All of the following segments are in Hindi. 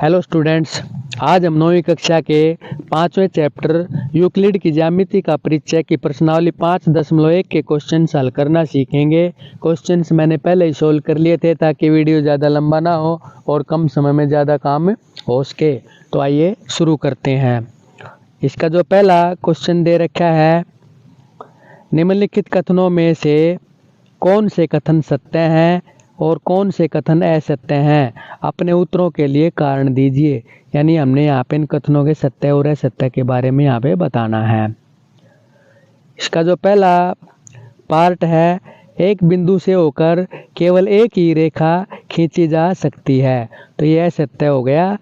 हेलो स्टूडेंट्स, आज हम 9वीं कक्षा के 5वें चैप्टर यूक्लिड की ज्यामिति का परिचय की प्रश्नावली 5.1 के क्वेश्चन हल करना सीखेंगे। क्वेश्चंस मैंने पहले ही सोल्व कर लिए थे ताकि वीडियो ज़्यादा लंबा ना हो और कम समय में ज़्यादा काम हो सके। तो आइए शुरू करते हैं। इसका जो पहला क्वेश्चन दे रखा है, निम्नलिखित कथनों में से कौन से कथन सत्य हैं और कौन से कथन असत्य हैं, अपने उत्तरों के लिए कारण दीजिए। यानी हमने यहाँ पे इन कथनों के सत्य और असत्य के बारे में यहाँ पे बताना है। इसका जो पहला पार्ट है, एक बिंदु से होकर केवल एक ही रेखा खींची जा सकती है, तो ये असत्य हो गया।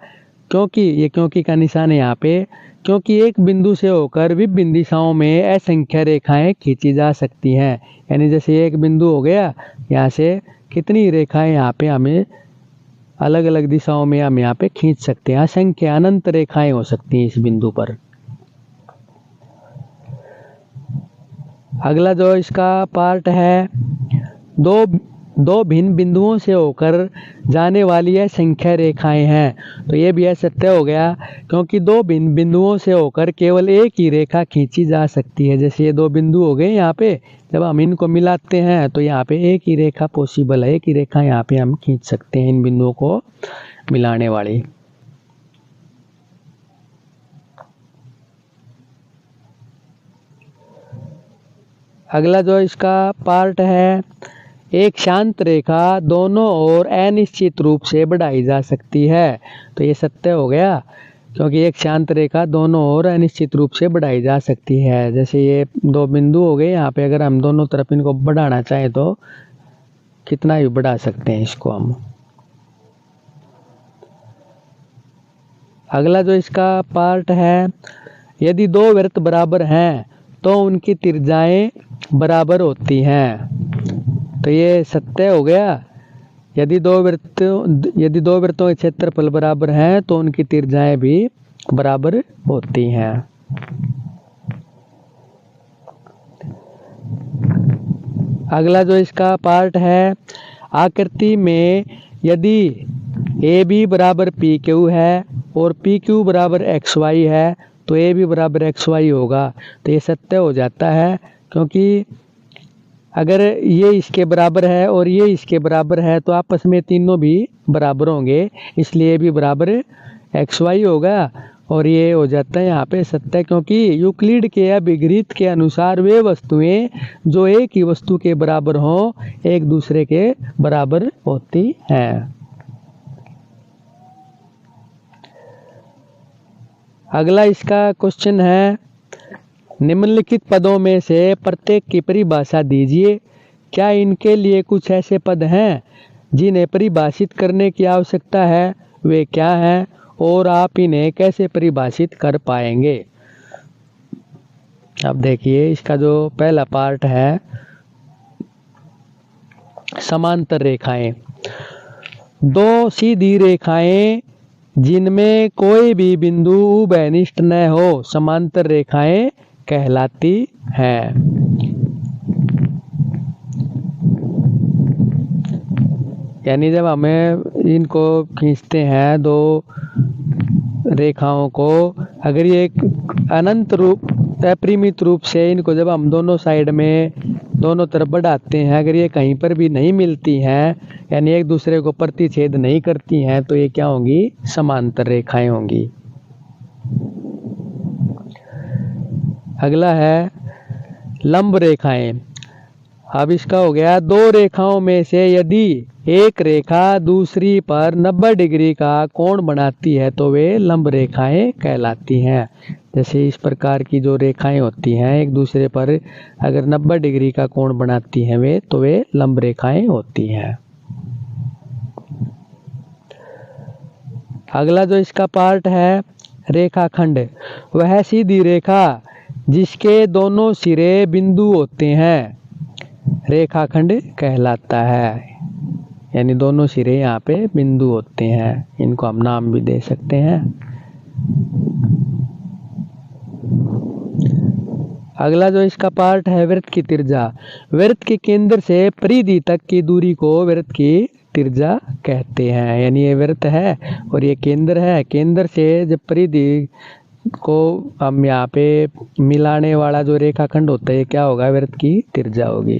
क्योंकि का निशान है यहाँ पे, क्योंकि एक बिंदु से होकर विभिन्न दिशाओं में असंख्य रेखाएं खींची जा सकती हैं। यानी जैसे एक बिंदु हो गया, यहाँ से कितनी रेखाएं यहाँ पे हमें अलग अलग दिशाओं में हम यहाँ पे खींच सकते हैं। असंख्य अनंत रेखाएं हो सकती हैं इस बिंदु पर। अगला जो इसका पार्ट है, दो भिन्न बिंदुओं से होकर जाने वाली यह संख्या रेखाएं हैं, तो ये भी असत्य हो गया। क्योंकि दो भिन्न बिंदुओं से होकर केवल एक ही रेखा खींची जा सकती है। जैसे ये दो बिंदु हो गए, यहाँ पे जब हम इनको मिलाते हैं तो यहाँ पे एक ही रेखा पॉसिबल है, एक ही रेखा यहाँ पे हम खींच सकते हैं इन बिंदुओं को मिलाने वाली। अगला जो इसका पार्ट है, एक शांत रेखा दोनों ओर अनिश्चित रूप से बढ़ाई जा सकती है, तो ये सत्य हो गया। क्योंकि एक शांत रेखा दोनों ओर अनिश्चित रूप से बढ़ाई जा सकती है। जैसे ये दो बिंदु हो गए, यहाँ पे अगर हम दोनों तरफ इनको बढ़ाना चाहें तो कितना ही बढ़ा सकते हैं इसको हम। अगला जो इसका पार्ट है, यदि दो वृत्त बराबर हैं तो उनकी त्रिज्याएं बराबर होती हैं, तो ये सत्य हो गया। यदि दो वृत्तों के क्षेत्रफल बराबर हैं तो उनकी त्रिज्याएं भी बराबर होती हैं। अगला जो इसका पार्ट है, आकृति में यदि ए बी बराबर पी क्यू है और पी क्यू बराबर एक्स वाई है, तो ए बी बराबर एक्स वाई होगा, तो ये सत्य हो जाता है। क्योंकि अगर ये इसके बराबर है और ये इसके बराबर है तो आपस में तीनों भी बराबर होंगे, इसलिए भी बराबर एक्स वाई होगा और ये हो जाता है यहाँ पे सत्य। क्योंकि यूक्लिड के अभिगृहीत के अनुसार वे वस्तुएं जो एक ही वस्तु के बराबर हों एक दूसरे के बराबर होती हैं। अगला इसका क्वेश्चन है, निम्नलिखित पदों में से प्रत्येक की परिभाषा दीजिए। क्या इनके लिए कुछ ऐसे पद हैं जिन्हें परिभाषित करने की आवश्यकता है? वे क्या हैं और आप इन्हें कैसे परिभाषित कर पाएंगे? अब देखिए, इसका जो पहला पार्ट है, समांतर रेखाएं। दो सीधी रेखाएं जिनमें कोई भी बिंदु उभयनिष्ठ न हो समांतर रेखाएं कहलाती हैं। यानी जब हमें इनको खींचते हैं दो रेखाओं को, अगर ये एक अनंत रूप अपरिमित रूप से इनको जब हम दोनों साइड में दोनों तरफ बढ़ाते हैं, अगर ये कहीं पर भी नहीं मिलती हैं, यानी एक दूसरे को प्रतिच्छेद नहीं करती हैं, तो ये क्या होंगी? समांतर रेखाएं होंगी। अगला है लंब रेखाएं। अब इसका हो गया, दो रेखाओं में से यदि एक रेखा दूसरी पर 90 डिग्री का कोण बनाती है तो वे लंब रेखाएं कहलाती हैं। जैसे इस प्रकार की जो रेखाएं होती हैं एक दूसरे पर अगर 90 डिग्री का कोण बनाती हैं वे, तो वे लंब रेखाएं होती हैं। अगला जो इसका पार्ट है, रेखाखंड। वह सीधी रेखा जिसके दोनों सिरे बिंदु होते हैं रेखाखंड कहलाता है। यानी दोनों सिरे यहाँ पे बिंदु होते हैं, इनको हम नाम भी दे सकते हैं। अगला जो इसका पार्ट है, वृत्त की त्रिज्या। वृत्त के केंद्र से परिधि तक की दूरी को वृत्त की त्रिज्या कहते हैं। यानी ये वृत्त है और ये केंद्र है। केंद्र से जब परिधि को हम यहाँ पे मिलाने वाला जो रेखाखंड होता है, ये क्या होगा? वृत्त की त्रिज्या होगी।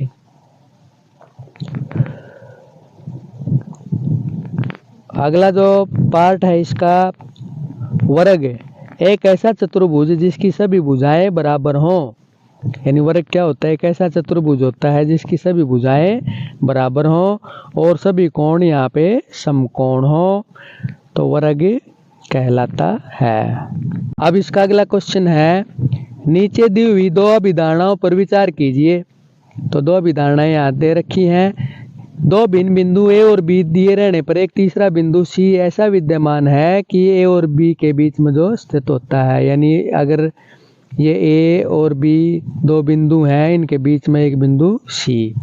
अगला जो पार्ट है इसका वर्ग। एक ऐसा चतुर्भुज जिसकी सभी भुजाएं बराबर हों। यानी वर्ग क्या होता है? एक ऐसा चतुर्भुज होता है जिसकी सभी भुजाएं बराबर हों और सभी कोण यहाँ पे समकोण हो, तो वर्ग कहलाता है। अब इसका अगला क्वेश्चन है, नीचे दी हुई दो अभिधारणाओं पर विचार कीजिए। तो दो अभिधारणाएं यहाँ दे रखी हैं। दो भिन्न बिंदु ए और बी दिए रहने पर एक तीसरा बिंदु सी ऐसा विद्यमान है कि ए और बी के बीच में जो स्थित होता है। यानी अगर ये ए और बी दो बिंदु हैं, इनके बीच में एक बिंदु सी,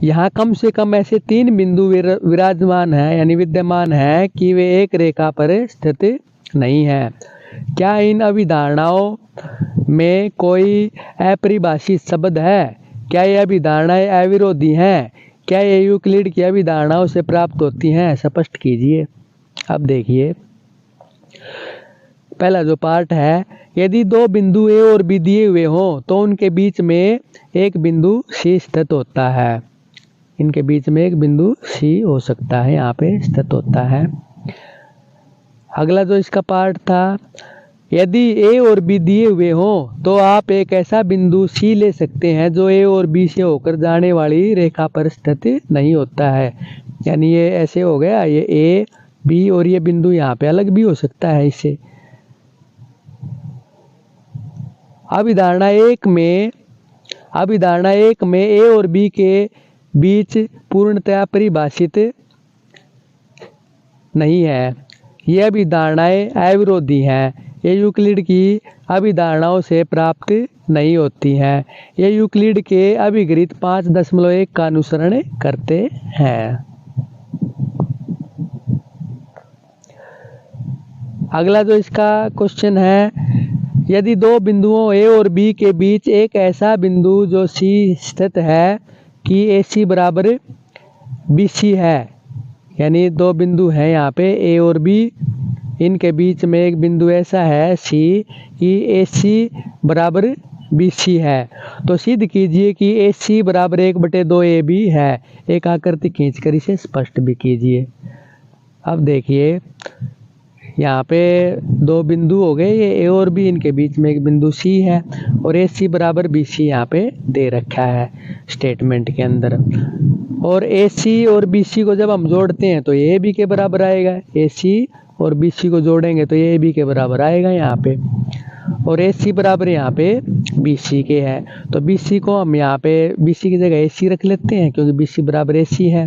यहाँ कम से कम ऐसे तीन बिंदु विराजमान है यानी विद्यमान है कि वे एक रेखा पर स्थित नहीं है। क्या इन अभिधारणाओं में कोई अपरिभाषित शब्द है? क्या ये अभिधारणाएं अविरोधी हैं? क्या ये यूक्लिड की अभिधारणाओं से प्राप्त होती हैं? स्पष्ट कीजिए। अब देखिए, पहला जो पार्ट है, यदि दो बिंदु ए और बी दिए हुए हों तो उनके बीच में एक बिंदु सी स्थित होता है। इनके बीच में एक बिंदु सी हो सकता है, यहाँ पे स्थित होता है। अगला जो इसका पार्ट था, यदि ए और बी दिए हुए हों तो आप एक ऐसा बिंदु सी ले सकते हैं जो ए और बी से होकर जाने वाली रेखा पर स्थित नहीं होता है। यानी ये ऐसे हो गया, ये ए बी और ये बिंदु यहाँ पे अलग भी हो सकता है इससे। अभिधारणा एक में ए और बी के बीच पूर्णतया परिभाषित नहीं है। ये अभिधारणाएं अविरोधी हैं। ये यूक्लिड की अभिधारणाओं से प्राप्त नहीं होती हैं। ये यूक्लिड के अभिगृहित 5.1 का अनुसरण करते हैं। अगला जो इसका क्वेश्चन है, यदि दो बिंदुओं ए और बी के बीच एक ऐसा बिंदु जो सी स्थित है कि ए सी बराबर बी सी है। यानी दो बिंदु हैं यहाँ पे ए और बी, इनके बीच में एक बिंदु ऐसा है सी कि ए सी बराबर बी सी है, तो सिद्ध कीजिए कि ए सी बराबर 1/2 ए बी है। एक आकृति खींचकर इसे स्पष्ट भी कीजिए। अब देखिए, यहाँ पे दो बिंदु हो गए, ये ए और बी, इनके बीच में एक बिंदु सी है और ए सी बराबर बी सी यहाँ पे दे रखा है स्टेटमेंट के अंदर। और ए सी और बी सी को जब हम जोड़ते हैं तो ये ए बी के बराबर आएगा। ए सी और बी सी को जोड़ेंगे तो ये ए बी के बराबर आएगा यहाँ पे। और ए सी बराबर यहाँ पे बी सी के है, तो बी सी को हम यहाँ पे बी सी की जगह ए सी रख लेते हैं क्योंकि बी सी बराबर ए सी है।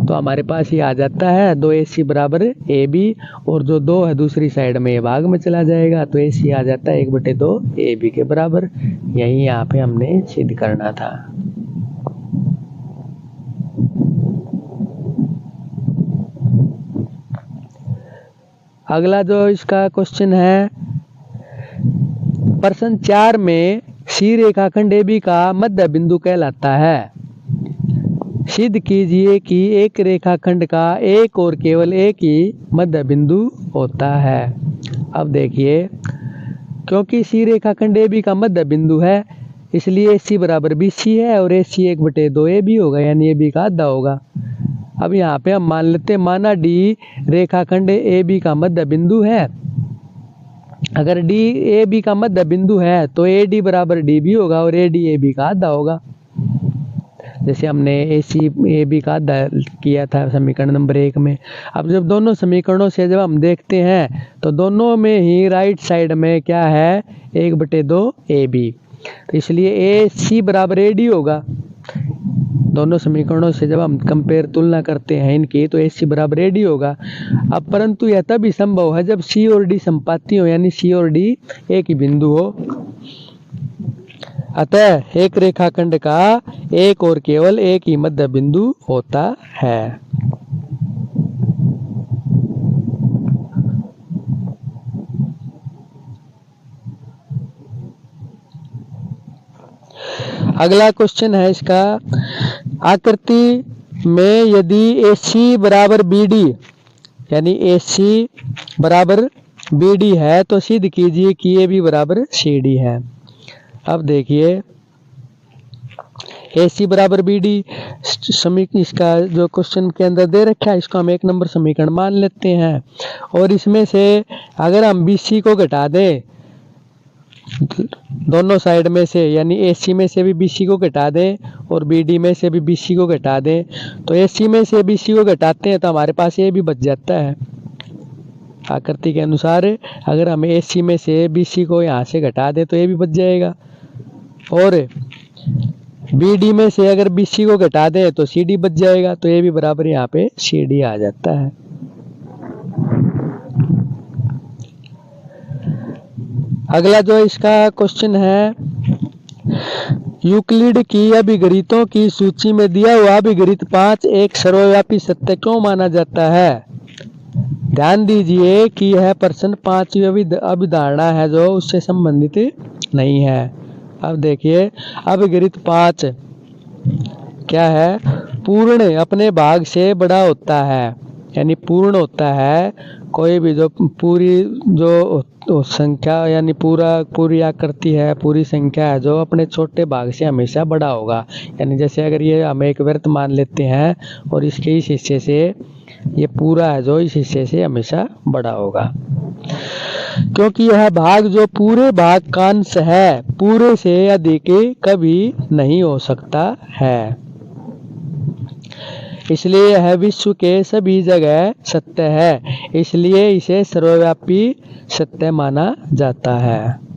तो हमारे पास ये आ जाता है 2AC बराबर ए बी, और जो 2 है दूसरी साइड में ये भाग में चला जाएगा, तो AC आ जाता है 1/2 AB के बराबर। यही यहाँ पे हमने सिद्ध करना था। अगला जो इसका क्वेश्चन है, प्रश्न 4 में सी रेखाखंड AB का मध्य बिंदु कहलाता है। सिद्ध कीजिए कि एक रेखाखंड का एक और केवल एक ही मध्य बिंदु होता है। अब देखिए, क्योंकि सी रेखाखंड AB का मध्य बिंदु है इसलिए AC बराबर BC है और AC 1/2 AB होगा, यानी AB का आधा होगा। अब यहाँ पे हम मान लेते हैं, माना D रेखाखंड AB का मध्य बिंदु है। अगर D AB का मध्य बिंदु है तो AD बराबर DB होगा और AD AB का आधा होगा। जैसे हमने AC AB का आधा किया था समीकरण नंबर 1 में। अब जब दोनों समीकरणों से जब हम देखते हैं तो दोनों में ही राइट साइड में क्या है, 1/2 AB, तो इसलिए AC बराबर AD होगा। दोनों समीकरणों से जब हम कंपेयर तुलना करते हैं इनकी, तो AC बराबर AD होगा। अब परंतु यह तभी संभव है जब C और D संपाती हो, यानी C और D एक ही बिंदु हो। अतः एक रेखाखंड का एक और केवल एक ही मध्य बिंदु होता है। अगला क्वेश्चन है इसका, आकृति में यदि AC बराबर BD यानी AC बराबर BD है तो सिद्ध कीजिए कि AB बराबर CD है। अब देखिए AC बराबर BD समीकरण, इसका जो क्वेश्चन के अंदर दे रखा है इसको हम 1 नंबर समीकरण मान लेते हैं। और इसमें से अगर हम BC को घटा दें दोनों साइड में से, यानी AC में से भी BC को घटा दें और BD में से भी BC को घटा दें, तो AC में से BC को घटाते हैं तो हमारे पास ये भी बच जाता है। आकृति के अनुसार अगर हम AC में से BC को यहाँ से घटा दें तो ये भी बच जाएगा, और BD में से अगर BC को घटा दें तो CD बच जाएगा, तो ये भी बराबर यहाँ पे CD आ जाता है। अगला जो इसका क्वेश्चन है, यूक्लिड की अभिगणितों की सूची में दिया हुआ अभिगणित 5 एक सर्वव्यापी सत्य क्यों माना जाता है। ध्यान दीजिए कि यह प्रश्न 5वीं अभिधारणा है जो उससे संबंधित नहीं है। अब देखिए अभिगणित 5 क्या है, पूर्ण अपने भाग से बड़ा होता है, यानी पूर्ण होता है कोई भी जो पूरी जो संख्या यानी पूरी आकृति है, पूरी संख्या है जो अपने छोटे भाग से हमेशा बड़ा होगा। यानी जैसे अगर ये हम एक वृत्त मान लेते हैं और इसके इस हिस्से से ये पूरा है जो इस हिस्से से हमेशा बड़ा होगा, क्योंकि यह भाग जो पूरे भाग का अंश है पूरे से अधिक कभी नहीं हो सकता है, इसलिए यह विश्व के सभी जगह सत्य है, इसलिए इसे सर्वव्यापी सत्य माना जाता है।